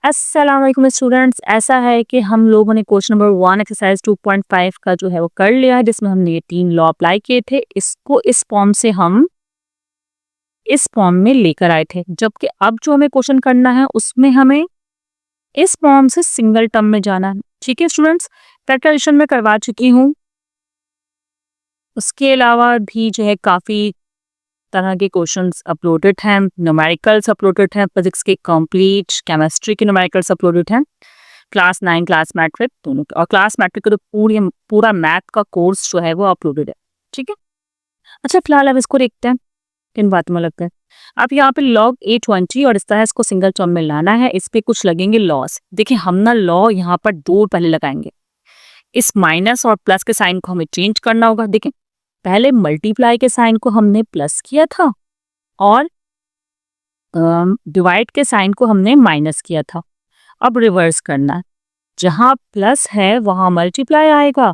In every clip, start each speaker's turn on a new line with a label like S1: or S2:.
S1: अस्सलाम वालेकुम स्टूडेंट्स। ऐसा है कि हम लोगों ने क्वेश्चन नंबर 1 एक्सरसाइज 2.5 का जो है वो कर लिया है, जिसमें हमने ये 3 लॉ अप्लाई किए थे। इसको इस फॉर्म से हम इस फॉर्म में लेकर आए थे, जबकि अब जो हमें क्वेश्चन करना है उसमें हमें इस फॉर्म से सिंगल टर्म में जाना है। ठीक है स्टूडेंट्स, प्रैक्टिस में करवा चुकी हूँ। उसके अलावा भी जो है काफ़ी तरह के क्वेश्चंस अपलोडेड हैं, न्यूमेरिकल्स अपलोडेड हैं, फिजिक्स के कंप्लीट, केमिस्ट्री के न्यूमेरिकल्स अपलोडेड हैं, क्लास 9 क्लास मैट्रिक दोनों के, और क्लास मैट्रिक का तो पूरा मैथ का कोर्स जो है वो अपलोडेड है। ठीक है, अच्छा फिलहाल अब इसको देखते हैं किन बातों में लगता है। अब यहाँ पे log A20 और इस तरह इसको सिंगल टर्म में लाना है। इस पे कुछ लगेंगे लॉस। देखिए हम ना लॉ यहाँ पर 2 पहले लगाएंगे। इस माइनस और प्लस के साइन को हमें चेंज करना होगा। देखें पहले मल्टीप्लाई के साइन को हमने प्लस किया था और डिवाइड के साइन को हमने माइनस किया था। अब रिवर्स करना है, जहाँ प्लस है वहाँ मल्टीप्लाई आएगा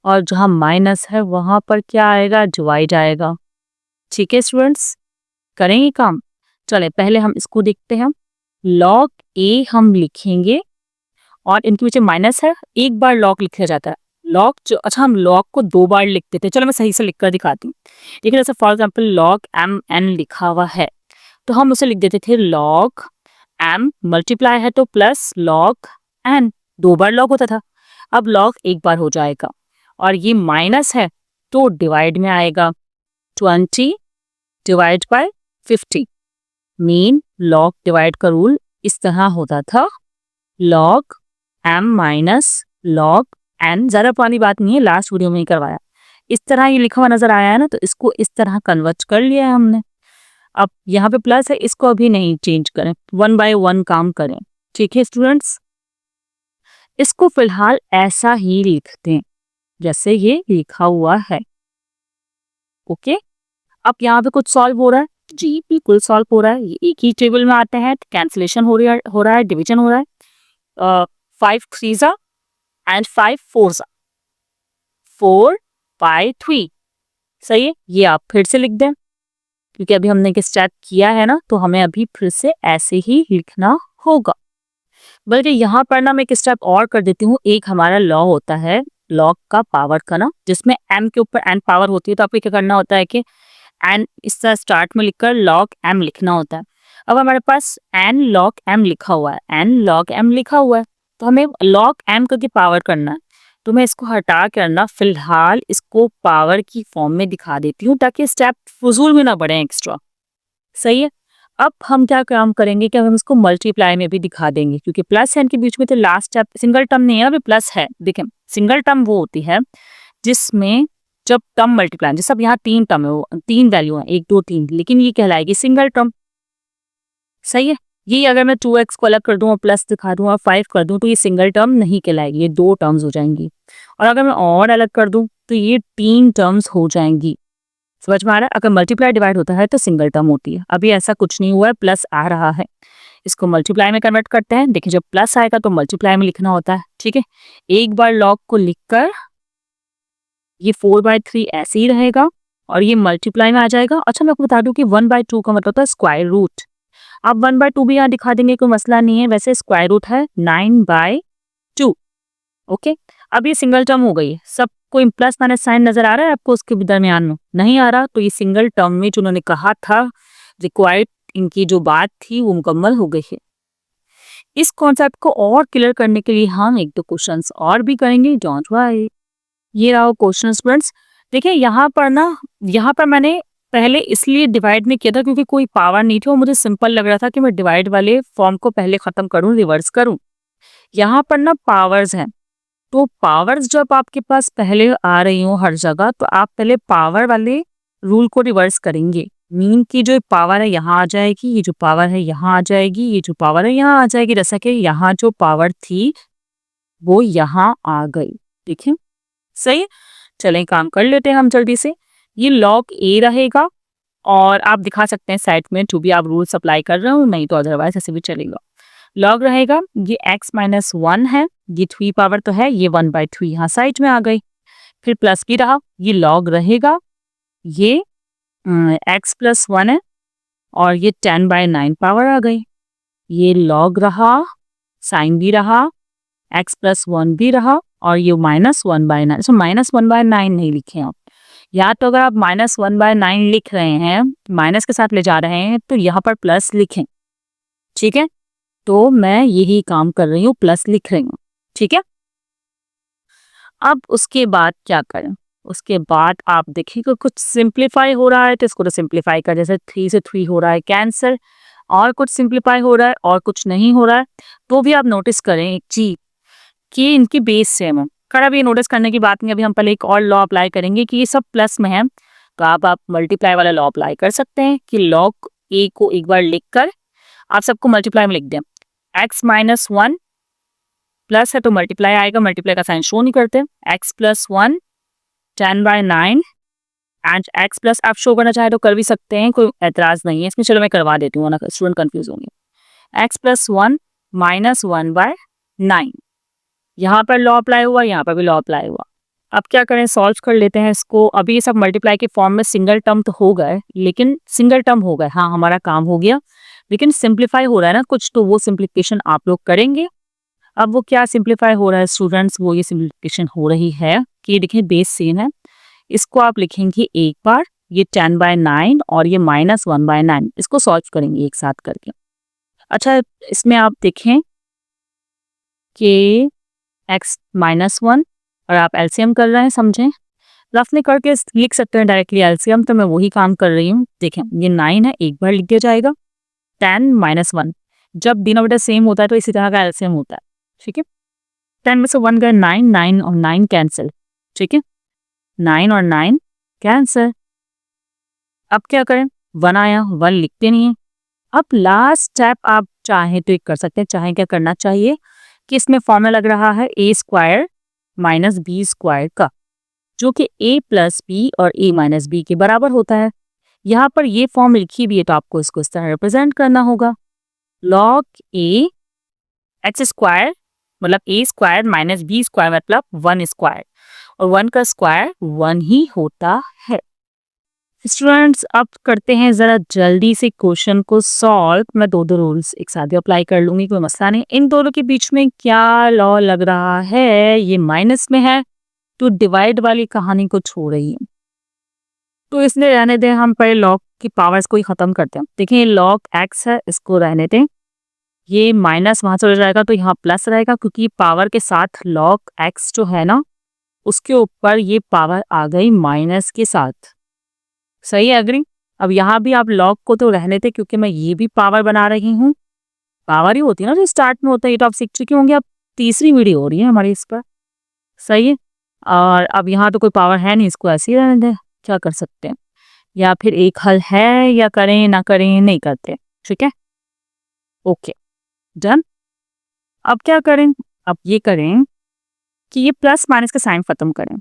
S1: और जहाँ माइनस है वहाँ पर क्या आएगा, डिवाइड आएगा। ठीक है स्टूडेंट्स, करेंगे काम। चले पहले हम इसको देखते हैं। log a हम लिखेंगे और इनके पीछे माइनस है, एक बार log लिखा जाता है। log जो, अच्छा हम log को 2 बार लिखते थे। चलो मैं सही से लिख कर दिखाती हूँ। देखिए जैसे फॉर एग्जाम्पल log mn लिखा हुआ है तो हम उसे लिख देते थे log m, मल्टीप्लाई है तो प्लस log n, 2 बार log होता था। अब log एक बार हो जाएगा और ये माइनस है तो डिवाइड में आएगा। 20 divide by 50, mean log divide का रूल इस तरह होता था, log m minus log n। ज़्यादा पुरानी बात नहीं है, लास्ट वीडियो में ही करवाया। इस तरह ये लिखा हुआ नजर आया है ना, तो इसको इस तरह कन्वर्ट कर लिया है हमने। अब यहाँ पे प्लस है, इसको अभी नहीं चेंज करें, 1 बाय 1 काम करें। ठीक है स्टूडेंट्स, इसको फिलहाल ऐसा ही लिखते हैं जैसे ये लिखा हुआ है। ओके, अब यहाँ पे कुछ सॉल्व हो रहा है जी, बिल्कुल सॉल्व हो रहा है। ये एक ही टेबल में आते हैं, कैंसिलेशन हो रहा है, डिवीजन हो रहा है। 5 3 एंड 5 4 4 बाय 3। सही है, ये आप फिर से लिख दें क्योंकि अभी हमने एक स्टेप किया है ना, तो हमें अभी फिर से ऐसे ही लिखना होगा। बल्कि यहाँ पर ना मैं एक स्टेप और कर देती हूँ। एक हमारा लॉ होता है लॉग का पावर का ना, जिसमें m के ऊपर n पावर होती है, तो आपको क्या करना होता है कि n इस तरह स्टार्ट में लिखकर log m लिखना होता है। अब हमारे पास n log m लिखा हुआ है, n log m लिखा हुआ है, तो हमें log m करके पावर करना है। तो मैं इसको हटा करना फिलहाल इसको पावर की फॉर्म में दिखा देती हूँ ताकि स्टेप फजूल में ना बढ़े एक्स्ट्रा। सही है, अब हम क्या काम करेंगे कि हम इसको मल्टीप्लाई में भी दिखा देंगे, क्योंकि प्लस है इनके बीच में, तो लास्ट स्टेप सिंगल टर्म नहीं है, अभी प्लस है। देखें सिंगल टर्म वो होती है जिसमें जब टर्म मल्टीप्लाई, जैसे अब यहाँ 3 टर्म है, वो 3 वैल्यू है 1 2 3, लेकिन ये कहलाएगी सिंगल टर्म। सही है, ये अगर मैं 2x को अलग कर दूं और प्लस दिखा दूं और 5 कर दूं तो ये सिंगल टर्म नहीं कहलाएगी, ये 2 टर्म्स हो जाएंगी। और अगर मैं और अलग कर दूं तो ये 3 टर्म्स हो जाएंगी। समझ में आ रहा है, अगर मल्टीप्लाई डिवाइड होता है तो सिंगल टर्म होती है। अभी ऐसा कुछ नहीं हुआ है, प्लस आ रहा है, इसको मल्टीप्लाई में कन्वर्ट करते हैं। देखिए जब प्लस आएगा तो मल्टीप्लाई में लिखना होता है। ठीक है, एक बार log को लिखकर ये 4/3 ऐसे ही रहेगा और ये मल्टीप्लाई में आ जाएगा। अच्छा मैं आपको बता दूं कि 1/2 का मतलब होता है स्क्वायर रूट। आप 1/2 भी यहाँ दिखा देंगे, कोई मसला नहीं है। वैसे स्क्वायर रूट है 9/2। ओके, अब ये सिंगल टर्म हो गई है। सब कोई प्लस माइनस साइन नजर आ रहा है आपको उसके दरमियान में? नहीं आ रहा, तो ये सिंगल टर्म में जो उन्होंने कहा था रिक्वायर्ड, इनकी जो बात थी वो मुकम्मल हो गई है। इस कॉन्सेप्ट को और क्लियर करने के लिए हम 1-2 क्वेश्चंस और भी करेंगे, डोंट वरी। ये रहा क्वेश्चन स्टूडेंट्स। देखिए यहाँ पर ना, यहाँ पर मैंने पहले इसलिए डिवाइड में किया था क्योंकि कोई पावर नहीं थी और मुझे सिंपल लग रहा था कि मैं डिवाइड वाले फॉर्म को पहले खत्म करूं, रिवर्स करूं। यहाँ पर ना पावर्स हैं, तो पावर्स जब आपके पास पहले आ रही हो हर जगह, तो आप पहले पावर वाले रूल को रिवर्स करेंगे। मीन की जो पावर है यहाँ आ जाएगी, ये जो पावर है यहाँ आ जाएगी, ये जो पावर है यहाँ आ जाएगी। जैसा कि यहाँ जो पावर थी वो यहाँ आ गई। देखिए सही है, चलें काम कर लेते हैं हम जल्दी से। ये log a रहेगा और आप दिखा सकते हैं साइड में, जो भी आप रूल्स अप्लाई कर रहे हो, नहीं तो अदरवाइज ऐसे भी चलेगा। log रहेगा, ये x-1 है, ये 3 पावर तो है, ये 1/3 यहाँ साइड में आ गई। फिर प्लस की रहा, ये log रहेगा, ये x+1 है और ये 10/9 पावर आ गई। ये log रहा साइन भी रहा, x प्लस 1 भी रहा और ये -1/9। सो -1/9 नहीं लिखे आप, या तो अगर आप -1/9 लिख रहे हैं, माइनस के साथ ले जा रहे हैं, तो यहाँ पर प्लस लिखें। ठीक है, तो मैं यही काम कर रही हूँ, प्लस लिख रही हूँ। ठीक है, अब उसके बाद क्या करें? उसके बाद आप देखिएगा कुछ सिंप्लीफाई हो रहा है तो इसको तो सिंप्लीफाई कर, जैसे 3 से 3 हो रहा है कैंसिल, और कुछ सिंप्लीफाई हो रहा है और कुछ नहीं हो रहा है, तो भी आप नोटिस करें एक चीज कि इनकी बेस सेम है। खैर अब ये नोटिस करने की बात नहीं, अभी हम पहले एक और लॉ अप्लाई करेंगे कि ये सब प्लस में है, तो आप मल्टीप्लाई वाला लॉ अप्लाई कर सकते हैं कि लॉग ए को एक बार लिख कर आप सबको मल्टीप्लाई में लिख दें। x माइनस 1 प्लस है तो मल्टीप्लाई आएगा, मल्टीप्लाई का साइन शो नहीं करते, x plus 1 10/9 and x plus आप शो करना चाहे तो कर भी सकते हैं, कोई एतराज नहीं है इसमें। चलो मैं करवा देती हूँ ना, स्टूडेंट कंफ्यूज होंगे। x प्लस 1 माइनस 1/9, यहाँ पर लॉ अप्लाई हुआ, यहाँ पर भी लॉ अप्लाई हुआ। अब क्या करें, सॉल्व कर लेते हैं इसको। अभी ये सब मल्टीप्लाई के फॉर्म में सिंगल टर्म तो हो गए, लेकिन सिंगल टर्म हो गए, हाँ हमारा काम हो गया, लेकिन सिंप्लीफाई हो रहा है ना कुछ, तो वो सिंप्लीफिकेशन आप लोग करेंगे। अब वो क्या सिंप्लीफाई हो रहा है स्टूडेंट्स, वो ये सिंप्लीफिकेशन हो रही है कि ये देखिए बेस सेम है, इसको आप लिखेंगे एक बार, ये 10/9 और ये -1/9, इसको सॉल्व करेंगे एक साथ करके। अच्छा इसमें आप देखें कि x -1 और आप एलसीएम कर रहे हैं, समझें, रफ में करके लिख सकते हैं डायरेक्टली एलसीएम, तो मैं वही काम कर रही हूँ। देखें ये 9 है, एक बार लिख दिया जाएगा, 10 -1, जब डिनोमिनेटर सेम होता है तो इसी तरह का एलसीएम होता है। ठीक है, 10 में से 1 गए 9, 9 और 9 कैंसिल। ठीक है, 9 और 9 कैंसिल। अब क्या करें, 1 आया, 1 लिखते नहीं है। अब लास्ट स्टेप आप चाहें तो एक कर सकते हैं, चाहे क्या करना चाहिए कि इसमें फॉर्मूला लग रहा है a square minus B square का, जो कि a प्लस बी और a माइनस बी के बराबर होता है। यहाँ पर ये फॉर्म लिखी भी है तो आपको इसको इस तरह रिप्रेजेंट करना होगा, लॉग a एक्स स्क्वायर मतलब a square minus B square मतलब 1 स्क्वायर, और 1 का स्क्वायर 1 ही होता है। स्टूडेंट्स अब करते हैं जरा जल्दी से क्वेश्चन को सॉल्व। मैं दो रूल्स एक साथ ही अप्लाई कर लूंगी, कोई मसला नहीं। इन दोनों के बीच में क्या लॉ लग रहा है, ये माइनस में है तो डिवाइड वाली कहानी को छोड़ रही है, तो इसलिए रहने दें, हम पहले लॉग की पावर्स को ही खत्म करते हैं। देखिए लॉग एक्स है, इसको रहने दें, ये माइनस वहां से हो जाएगा तो यहाँ प्लस रहेगा, क्योंकि पावर के साथ लॉग एक्स जो है ना उसके ऊपर ये पावर आ गई माइनस के साथ। सही है, अग्री। अब यहाँ भी आप लॉग को तो रहने थे, क्योंकि मैं ये भी पावर बना रही हूँ, पावर ही होती है ना जो स्टार्ट में होता है, ये तो आप सीख चुके होंगे, अब तीसरी वीडियो हो रही है हमारी इस पर। सही है, और अब यहाँ तो कोई पावर है नहीं, इसको ऐसे ही रहने दें, क्या कर सकते हैं, या फिर एक हल है, या करें ना करें, नहीं करते। ठीक है, ओके डन। अब क्या करें, अब ये करें कि ये प्लस माइनस का साइन खत्म करें,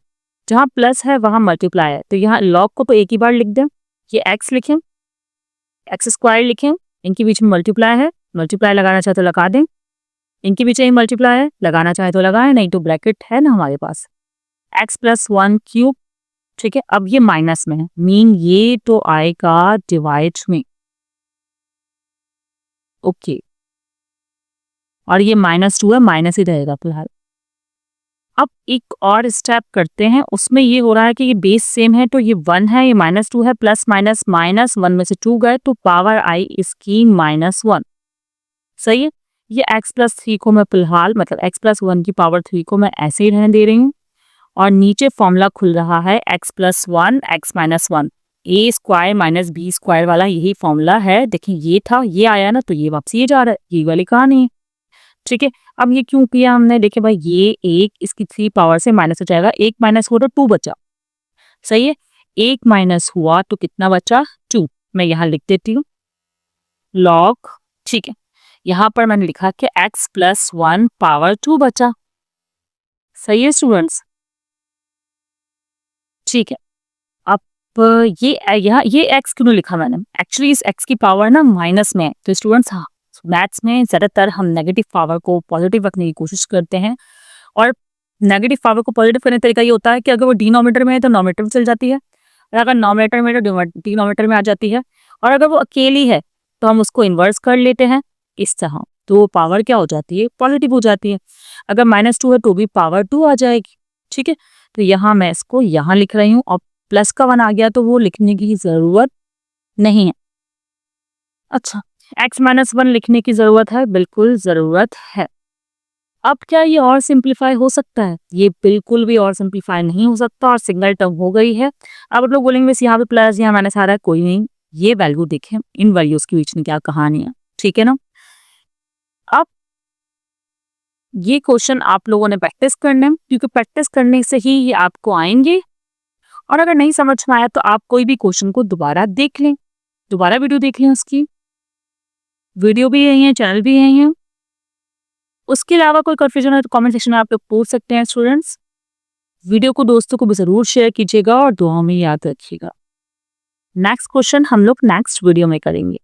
S1: जहाँ प्लस है वहां मल्टीप्लाई है, तो यहाँ लॉग को तो एक ही बार लिख दें, ये x लिखें, एक्स स्क्वायर लिखें, इनके बीच में मल्टीप्लाई है, मल्टीप्लाई लगाना चाहे तो लगा दें, इनके बीच में मल्टीप्लाई है, लगाना चाहे तो लगाएं, नहीं तो ब्रैकेट है ना हमारे पास, x प्लस 1 क्यूब। ठीक है, अब ये माइनस में है, मीन ये तो आएगा डिवाइड में, ओके, और ये -2 है, माइनस ही रहेगा फिलहाल। अब एक और स्टेप करते हैं, उसमें ये हो रहा है कि ये बेस सेम है तो ये 1 है, ये -2 है, प्लस माइनस -1 में से 2 गए तो पावर आई इसकी -1। सही है, ये x प्लस 3 को मैं फिलहाल मतलब x प्लस 1 की पावर 3 को मैं ऐसे ही रहने दे रही हूँ, और नीचे फॉर्मूला खुल रहा है x plus 1 x minus 1, a square minus B square वाला यही फॉर्मूला है। देखिए ये था, ये आया ना, तो ये वापस ये जा रहा है, ये वाली कहानी है। ठीक है, अब ये क्यों किया हमने, देखिए भाई ये एक इसकी 3 पावर से माइनस हो जाएगा, एक माइनस हुआ तो 2 बचा। सही है, एक माइनस हुआ तो कितना बचा, 2। मैं यहाँ लिख देती हूँ लॉग। ठीक है, यहाँ पर मैंने लिखा कि x प्लस 1 पावर 2 बचा। सही है स्टूडेंट्स, ठीक है। अब ये x क्यों लिखा मैंने, एक्चुअली इस x की पावर ना माइनस में है, तो स्टूडेंट्स हाँ मैथ्स में ज़्यादातर हम नेगेटिव पावर को पॉजिटिव रखने की कोशिश करते हैं, और नेगेटिव पावर को पॉजिटिव करने का तरीका ये होता है कि अगर वो डिनोमिनेटर में है तो नोमिनेटर में चल जाती है, और अगर नोमिनेटर में है तो डिनोमिनेटर में आ जाती है, और अगर वो अकेली है तो हम उसको इन्वर्स कर लेते हैं इस तरह। तो वो पावर क्या हो जाती है, पॉजिटिव हो जाती है। अगर -2 है तो भी पावर 2 आ जाएगी। ठीक है, तो यहाँ मैं इसको यहाँ लिख रही हूँ और प्लस का 1 आ गया तो वो लिखने की जरूरत नहीं है। अच्छा, x-1 लिखने की जरूरत है, बिल्कुल जरूरत है। अब क्या ये और सिंप्लीफाई हो सकता है? ये बिल्कुल भी और सिंप्लीफाई नहीं हो सकता और सिंगल टर्म हो गई है। अब आप लोग बोलेंगे बस यहाँ पे प्लस यहाँ माइनस आ रहा है, कोई नहीं, ये वैल्यू देखें, इन वैल्यूज के बीच में क्या कहानी है। ठीक है ना। अब ये क्वेश्चन आप लोगों ने प्रैक्टिस करना है, क्योंकि प्रैक्टिस करने से ही ये आपको आएंगे। और अगर नहीं समझ में आया तो आप कोई भी क्वेश्चन को दोबारा देख लें, दोबारा वीडियो देख लें, उसकी वीडियो भी यही है, चैनल भी यही है। उसके अलावा कोई कंफ्यूजन है तो कमेंट सेक्शन में आप लोग पूछ सकते हैं स्टूडेंट्स। वीडियो को दोस्तों को भी जरूर शेयर कीजिएगा और दुआओं में याद रखिएगा। नेक्स्ट क्वेश्चन हम लोग नेक्स्ट वीडियो में करेंगे।